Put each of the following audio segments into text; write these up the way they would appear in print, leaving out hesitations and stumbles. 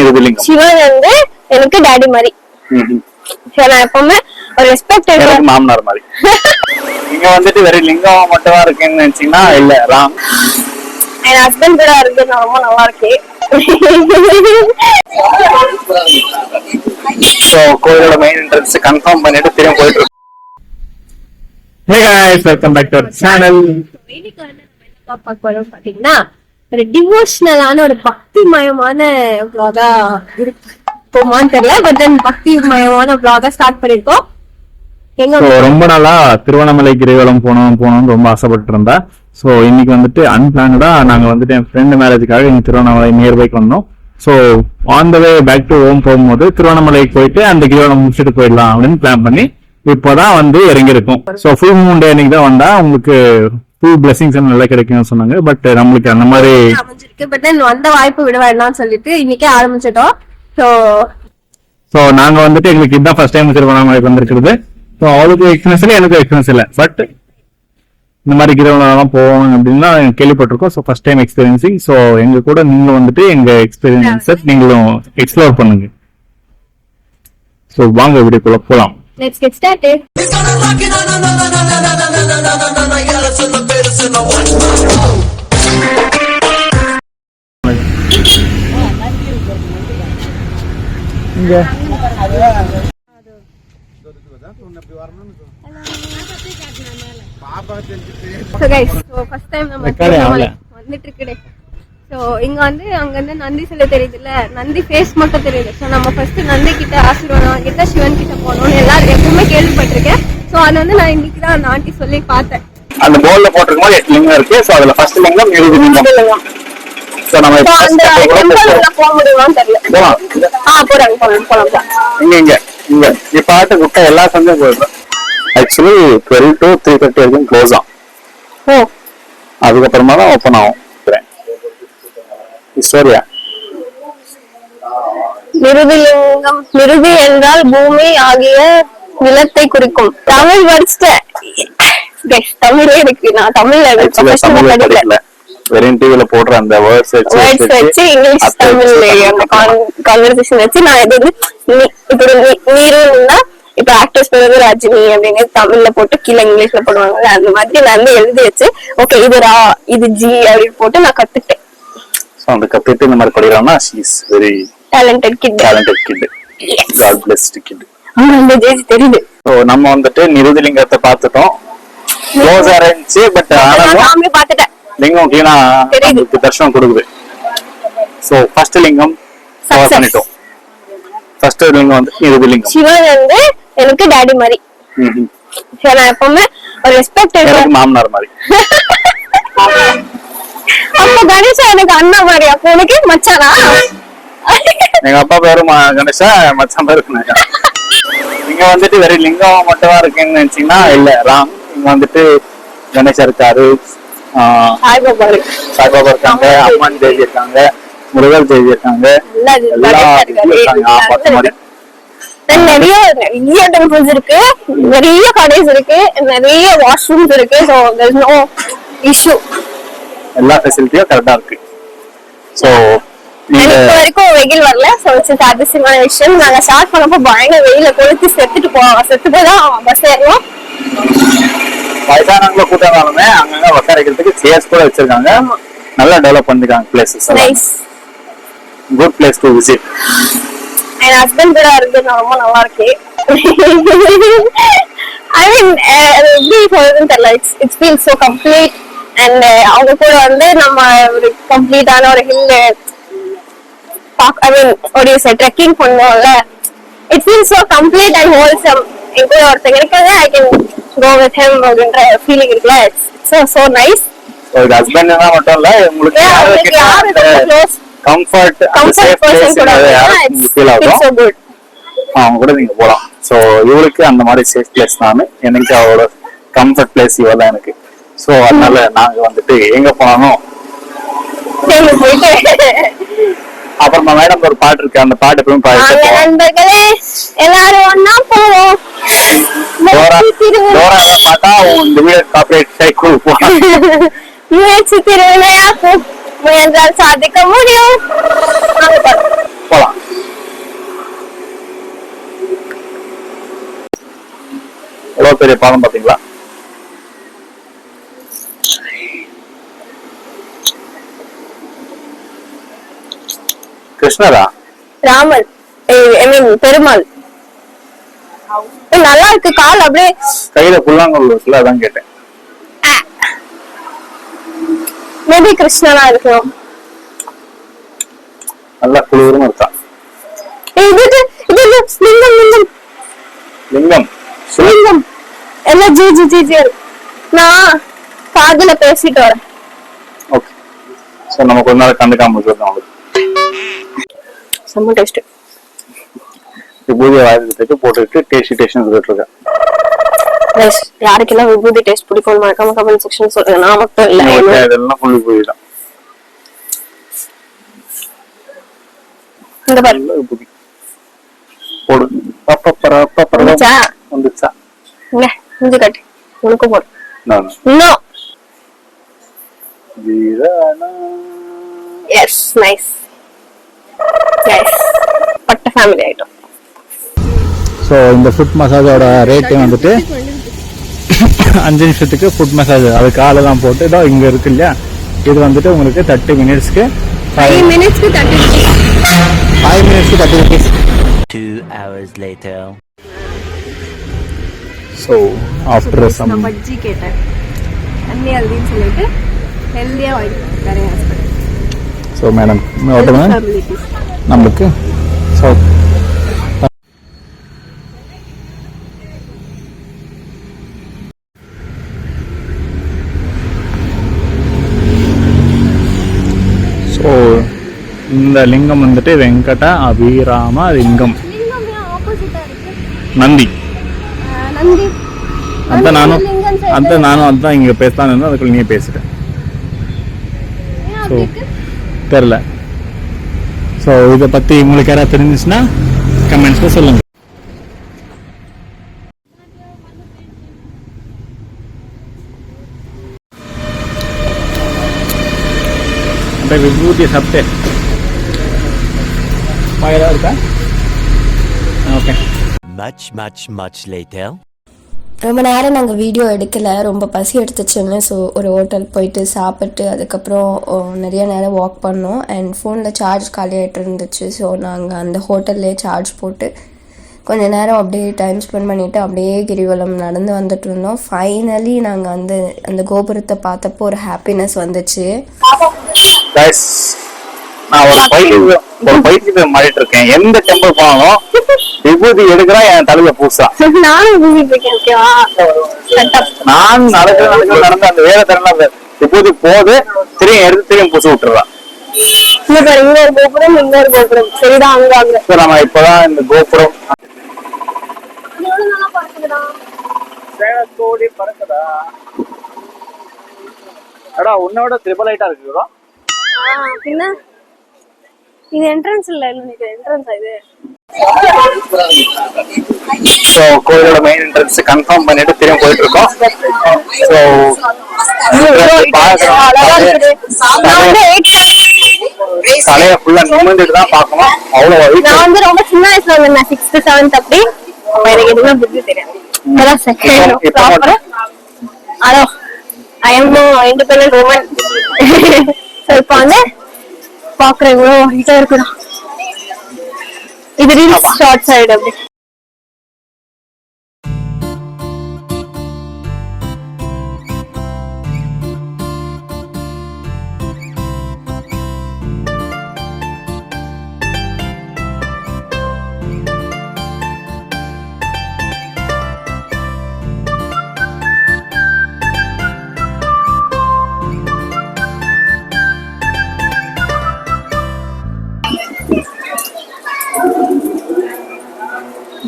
இருதிலிங்கம். சிவன் வந்து எனக்கு டாடி மாதிரி. நான் எப்பவுமே ஒரு ரெஸ்பெக்ட் எனக்கு மாமனார் மாதிரி. நீங்க வந்துட்டு வெறும் லிங்கம் மட்டும் இருக்குன்னு நினைச்சீங்கன்னா இல்ல, ராங். என் ஹஸ்பண்ட் கூட இருக்கு, ரொம்ப நல்லா இருக்கு. சோ கோயிலோட மெயின் என்ட்ரன்ஸ் கன்ஃபார்ம் பண்ணிட்டு திரும்ப போயிட்டு இருக்கோம். Hey guys, welcome back to our channel. பாத்தீங்கன்னா ஒரு டிவோஷனலான ஒரு பக்திமயமான vlog-ஆ இருக்குமான்னு தெரியல, பட் தென் பக்திமயமான vlog-ஆ ஸ்டார்ட் பண்ணிருக்கோம். ரொம்ப நாளா திருவண்ணாமலை கிரிவலம் போனோம்னு ரொம்ப ஆசைப்பட்டு இருந்தா. சோ இன்னைக்கு வந்துட்டு அன்பிளான்டா நாங்க வந்துட்டு என் ஃப்ரெண்ட் மேரேஜுக்காக இங்க திருவண்ணாமலை நியர்பைக்கு வந்தோம். So on the way back to home போகும்போது திருவண்ணாமலைக்கு போயிட்டு அந்த கிரிவலம் முடிச்சுட்டு போயிடலாம் அப்படின்னு பிளான் பண்ணி இப்போதான் வந்து இறங்கிருக்கோம். சோ ஃபுல் மூன் டே அன்னைக்கு தான் வந்தா உங்களுக்கு ஃபுல் பிளெஸிங்ஸ் நல்லா கிடைக்கும்னு சொன்னாங்க. பட் நம்மளுக்கு அந்த மாதிரி அமைஞ்சிருக்கு. பட் தென் வந்த வாய்ப்பு விட வேண்டாம்னு சொல்லிட்டு இன்னைக்கே ஆரம்பிச்சிட்டோம். சோ நாங்க வந்துட்டு எங்களுக்கு இதுதான் ஃபர்ஸ்ட் டைம் திருவண்ணாமலைக்கு வந்திருக்கிறது. ஸோ அவளுக்கு எக்ஸ்பீரியன்ஸ் இல்லை, எனக்கு எக்ஸ்பீரியன்ஸ் இல்லை. பட் இந்த மாதிரி கிரவுண்ட்லாம் போவோம் அப்படின்னா கேள்விப்பட்டிருக்கோம். So first time experiencing. So எங்க கூட நீங்களும் வந்துட்டு எங்க எக்ஸ்பீரியன்ஸை நீங்களும் எக்ஸ்ப்ளோர் பண்ணுங்க. ஸோ வாங்க வீடியோக்குள்ள போலாம். Let's get started. இங்க So guys, so first time நம்ம வந்துட்டு இருக்கே. சோ இங்க வந்து அங்க இருந்து நந்தி சிலை தெரியுது இல்ல, நந்தி ஃபேஸ் மட்டும் தெரியுது. சோ நம்ம ஃபர்ஸ்ட் நந்தி கிட்ட ஆசீர்வாதம் வாங்கிட்டு சிவன் கிட்ட போகணும்னு எல்லாரும் எப்பவுமே கேள்விப்பட்டிருக்கேன். சோ அது வந்து நான் இன்னைக்கு தான் அந்த ஆண்டி சொல்லி பார்த்தேன். அந்த போர்ட்ல போட்டிருக்கும்போது 8 லிங்கம் இருக்கு. சோ அதுல ஃபர்ஸ்ட் லிங்கம் இருதிலிங்கம். சோ நம்ம அந்த டெம்பிள்ல போக முடியுமான்னு தெரியல. போலாம். இங்க இப்ப ஆட்டு குட்டை எல்லா சந்தையும் போயிடும். ஆக்சுவலி 12 to 3:30 வரைக்கும் க்ளோஸ் ஆகும். அதுக்கப்புறமா தான் ஓப்பன் ஆகும். ஹிஸ்டோரியா நிருதிலிங்கம், நிருதி என்றால் பூமி ஆகிய நிலத்தை குறிக்கும். தமிழ் படிச்சுட்டேன். தமிழே இருக்கு. நான் தமிழ்ல படிக்கல. வெறும் டிவில போடுற அந்த வேர்ட்ஸ் வச்சு இங்கிலீஷ் தமிழ் அந்த கான்வர்சேஷன் வச்சு நான் எது இப்படி நீருன்னா இப்ப ஆக்டர்ஸ் பேரு ரஜினி அப்படின்னு தமிழ்ல போட்டு கீழே இங்கிலீஷ்ல போடுவாங்க. அந்த மாதிரி நான் வந்து எழுதி வச்சு ஓகே இது ரா இது ஜி அப்படின்னு போட்டு நான் கத்துட்டேன். அந்த கத்துட்டு இந்த மாதிரி படிக்கிறான்னா she is very talented kid. God blessed kid. அந்த ஜேஜ் தெரியுது. சோ நம்ம வந்துட்டு நிருதிலிங்கத்தை பார்த்துட்டோம். க்ளோஸ் ஆரம்பிச்சு பட் நாமே பார்த்துட்டேன். லிங்கம் கீழே நமக்கு தர்ஷனம் கொடுக்குது. சோ ஃபர்ஸ்ட் லிங்கம் கவர் பண்ணிட்டோம். ஃபர்ஸ்ட் லிங்கம் வந்து நிருதிலிங்கம். சிவன் வந்து எனக்கு டாடி மாதிரி. நான் எப்பவுமே ஒரு ரெஸ்பெக்ட் எனக்கு மாமனார் மாதிரி. அப்ப கணேசா எனக்கு அண்ணா மாதிரி. அப்ப உனக்கு மச்சானா? எங்க அப்பா பேரு கணேசா, மச்சான் பேரு கணேசா. நீங்க வந்துட்டு வெறும் லிங்கம் மட்டும் இருக்குன்னு நினைச்சீங்கன்னா இல்ல, ராங். இங்க வந்துட்டு கணேசா இருக்காரு, சாய்பாபா இருக்காங்க, அம்மன் தேவி இருக்காங்க, முருகர் தேவி இருக்காங்க, நிறைய டெம்பிள்ஸ் இருக்கு, நிறைய கடைஸ் இருக்கு, நிறைய வாஷ்ரூம்ஸ் இருக்கு. So there is no issue. எல்லா ஃபெசிலிட்டியும் கரெக்டா இருக்கு. சோ இப்போ வரைக்கும் வெயில் வரல. சோ இட்ஸ் அதிசயமான விஷயம். நாங்க ஸ்டார்ட் பண்ணப்போ பயங்கர வெயில கொளுத்தி செத்து போய் தான் பஸ் ஏறணும். வயசானவங்கள கூட்டாலுமே அங்கங்க உட்காரிக்கிறதுக்கு சேர்ஸ் கூட வச்சிருக்காங்க. நல்லா டெவலப் பண்ணிருக்காங்க places. Nice, good place to visit. N husband கூட இருக்கு, ரொம்ப நல்லா இருக்கு. ஐ மீன் எப்படி சொல்றதுன்னு தெரியல. It's feel so complete. And அவங்க கூட வந்து நம்ம ஒரு கம்ப்ளீட்டான ஒரு ஹில் ஐ மீன் ஒரு ட்ரெக்கிங் பண்ணுவோம்ல. It feel so complete and wholesome. என் கூட ஒருத்தங்க இருக்காங்க, I can go with him அப்படின்ற ஃபீலிங் இருக்குல்ல. It's so nice. ஒரு ஹஸ்பண்ட் மட்டும் இல்ல, உங்களுக்கு யாரு close comfort safe place feel ஆகும், அவங்க கூட நீங்க போலாம். சோ இவளுக்கு அந்த மாதிரி சேஃப் பிளேஸ் நானு, எனக்கு அவளோட கம்ஃபர்ட் பிளேஸ் இவ தான் எனக்கு. சோ அதனால நாங்க வந்துட்டு எங்க போனாலும் போயிட்டு அப்புறமா மேடம் ஒரு பாட்டு இருக்கு, அந்த பாட்டு எப்பவும் பாடிட்டு நண்பர்களே எல்லாரும் ஒண்ணா போவோம். பார்த்தா இந்த வீடு கார்பரேட் சைக்கிள் முயற்சி திருவினையாக்கும், முயன்றால் சாதிக்க முடியும். போலாம். எவ்வளவு பெரிய பாலம் பாத்தீங்களா? கிருஷ்ணரா? ராமர், ஐ மீன் பெருமாள். நல்லா இருக்கு. கால் அப்படியே கையில புல்லாங்குழல் இருக்குல்ல, அதான் கேட்டேன். மேபி கிருஷ்ணனா இருக்கும். நல்லா குளிரும் இருக்கா. இது லிங்கம் லிங்கம் லிங்கம் லிங்கம் எல்லாம் ஜி ஜி ஜி ஜி. நான் காதுல பேசிட்டு வரேன். ஓகே. சோ நம்ம கொஞ்ச நாள் கண்டுக்காம இருக்கோம். உங்களுக்கு செம்ம டேஸ்ட். விபூதி வாயிலுக்கு போட்டுட்டு டேஸ்ட் இருக்கேன். கைஸ், யாருக்கெல்லாம் விபூதி டேஸ்ட் பிடிக்கும் மறக்காம கமெண்ட் செக்ஷன் சொல்லுங்க. நான் மட்டும் இல்ல, இதெல்லாம் ஃபுல்லி விபூதி தான். இந்த பாரு விபூதி போடு. பப்பரா வந்துச்சா? வந்துச்சா? இங்க இங்க கட்டு. உனக்கு போடு. நோ. வீரானா. Yes, nice. எஸ். பட்ட ஃபேமிலி ஐட்டம். ஸோ இந்த ஃபுட் மசாஜோட ரேட்டு வந்துட்டு 5 நிமிஷத்துக்கு ஃபுட் மசாஜ். அது காலெல்லாம் போட்டு இதோ இங்க இருக்கு இல்லையா, இது வந்துட்டு உங்களுக்கு 30 மினிட்ஸ்க்கு 5 மினிட்ஸ்க்கு 30 rupees. 5 மினிட்ஸ்க்கு 30 rupees. 2 hours later. So after some நான் பஜ்ஜி கேட்டேன். அண்ணி ஹெல்தின்னு சொல்லிட்டு ஹெல்தியா வாங்கி தரேன் ஹஸ்பண்ட். ஸோ மேடம் நம்மளுக்கு ஸோ ஸோ இந்த லிங்கம் வந்துட்டு வெங்கட அபிராம லிங்கம். நந்தி. நந்தி அதான் இங்க பேசலாம் இருந்தா அதுக்குள்ள நீ பேசிட்டேன். ஸோ தெரில. ஸோ இதை பத்தி உங்களுக்கு யாராவது தெரிஞ்சுச்சுன்னா கமெண்ட்ஸ்ல சொல்லுங்க. அந்த விபூதியை சாப்பிட்டு வாயிலா இருக்கா? ஓகே. Much later. ரொம்ப நேரம் நாங்கள் வீடியோ எடுக்கலை, ரொம்ப பசி எடுத்துச்சுன்னு. ஸோ ஒரு ஹோட்டல் போயிட்டு சாப்பிட்டு அதுக்கப்புறம் நிறைய நேரம் வாக் பண்ணோம். அண்ட் ஃபோனில் சார்ஜ் காலியாகிட்டு இருந்துச்சு. ஸோ நாங்கள் அந்த ஹோட்டல்லே சார்ஜ் போட்டு கொஞ்சம் நேரம் அப்படியே டைம் ஸ்பெண்ட் பண்ணிவிட்டு அப்படியே கிரிவலம் நடந்து வந்துட்டு இருந்தோம். ஃபைனலி நாங்கள் வந்து அந்த கோபுரத்தை பார்த்தப்போ ஒரு ஹாப்பினஸ் வந்துச்சு. நான் ஒரு பைத்தியம் மாறிட்டு இருக்கேன். எந்த டெம்பிள் போனாலும் விபூதி எடுக்கிறா என் தலையில பூசா. நானும் விபூதி இருக்கேன். ஓகேவா? நான் நடந்து அந்த வேற தரலாம் விபூதி போது திரும்பி எடுத்து திரும்பி பூச விட்டுறான். இன்னொரு கோபுரம், இன்னொரு கோபுரம். சரிதான், அங்க நம்ம இப்பதான் இந்த கோபுரம் கோடி பறக்குதா. அடா உன்னோட ட்ரிபிள் ஐட்டா இருக்கு. பின்ன இது என்ட்ரன்ஸ் இல்ல, என்ட்ரன்ஸ் இது. ஸோ கோயிலோட மெயின் என்ட்ரன்ஸ் கன்ஃபார்ம் பண்ணிட்டு திரும்ப போயிட்டு இருக்கோம். ஸோ தலைய ஃபுல்லா நிமிர்ந்துட்டு தான் பார்க்கணும். அவ்வளவு நான் வந்து ரொம்ப சின்ன வயசுல வந்தேன், 6th 7th அப்படி. எனக்கு எதுவுமே புத்தி தெரியாது. இப்பதான் செகண்ட் ப்ராப்பரா. Hello, I am independent woman. இப்ப வந்து பாக்குற இவ்வளவு ஹைட்டா இருக்குடா. இது ரீல்ஸ் ஷார்ட் சைடு அப்படி.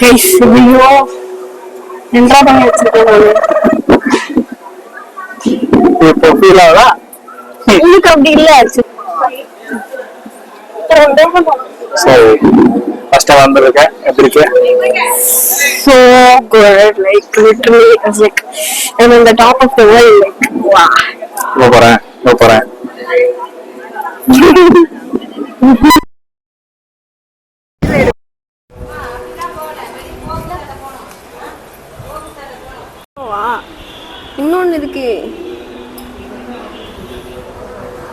கைஸ், ஐயோ என்னடா பண்ணி வச்சிருக்கேன். இப்போ ஃபீல் ஆகுதா? எனக்கு அப்படி இல்ல. ஸோ ஃபர்ஸ்ட் வந்திருக்கேன். எப்படி இருக்கு? So good, like literally it's like I'm on the top of the world, like wow. போறேன். இதுக்கு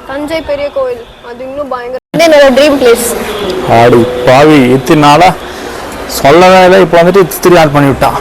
தஞ்சை பெரிய கோயில் அது இன்னும் பயங்கர என்னோட ட்ரீம் பிளேஸ். ஆடி பாவி இத்தனை நாளா சொல்லவே இல்லை, இப்போ வந்துட்டு திருப்பி ஆன் பண்ணி விட்டான்.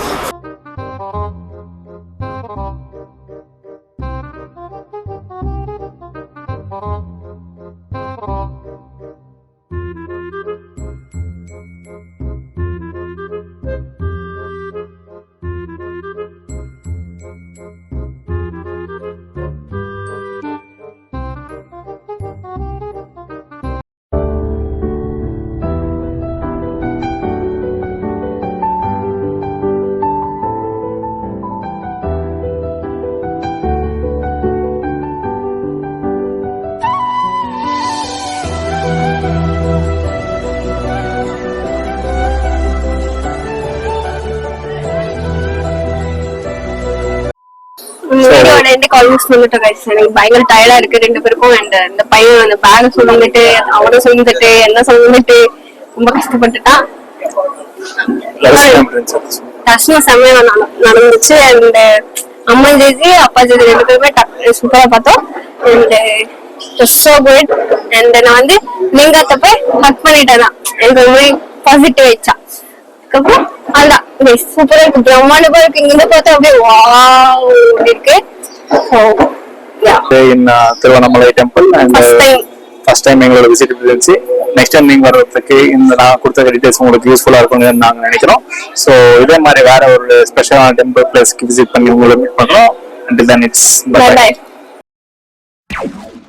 வீடியோட எண்டுக்கு ஆல்மோஸ்ட் வந்துட்டோம் guys. எனக்கு பயங்கர டயர்டா இருக்கு ரெண்டு பேருக்கும். அண்ட் இந்த பையன் அந்த பேக் சுமந்துட்டு அவனும் சுமந்துட்டு என்ன சுமந்துட்டு ரொம்ப கஷ்டப்பட்டுட்டான். கஷ்டம் செம்மையா நடந்துச்சு. அண்ட் அம்மா ஜெஜி அப்பா ஜெஜி ரெண்டு பேருமே சூப்பரா பார்த்தோம். And so good. அண்ட் நான் வந்து லிங்கத்தை போய் ஹக் பண்ணிட்டேன். எனக்கு ரொம்ப பாசிட்டிவ் ஆயிடுச்சா. அதுக்கப்புறம் அதுதான் சூப்பரா இருக்கு, பிரம்மாண்டமா இருக்கு. இங்க பார்த்தா அப்படியே வாவ் இருக்கு. Tiruvannamalai temple and first time எங்களோட விசிட் இருந்துச்சு. நெக்ஸ்ட் டைம் நீங்க வர்றதுக்கு இந்த நான் கொடுத்த டீடைல்ஸ் உங்களுக்கு யூஸ்ஃபுல்லா இருக்கும்னு நாங்க நினைக்கிறோம். ஸோ இதே மாதிரி வேற ஒரு ஸ்பெஷலான டெம்பிள் பிளேஸ்க்கு விசிட் பண்ணி உங்களை மீட் பண்றோம். Until then, it's bye.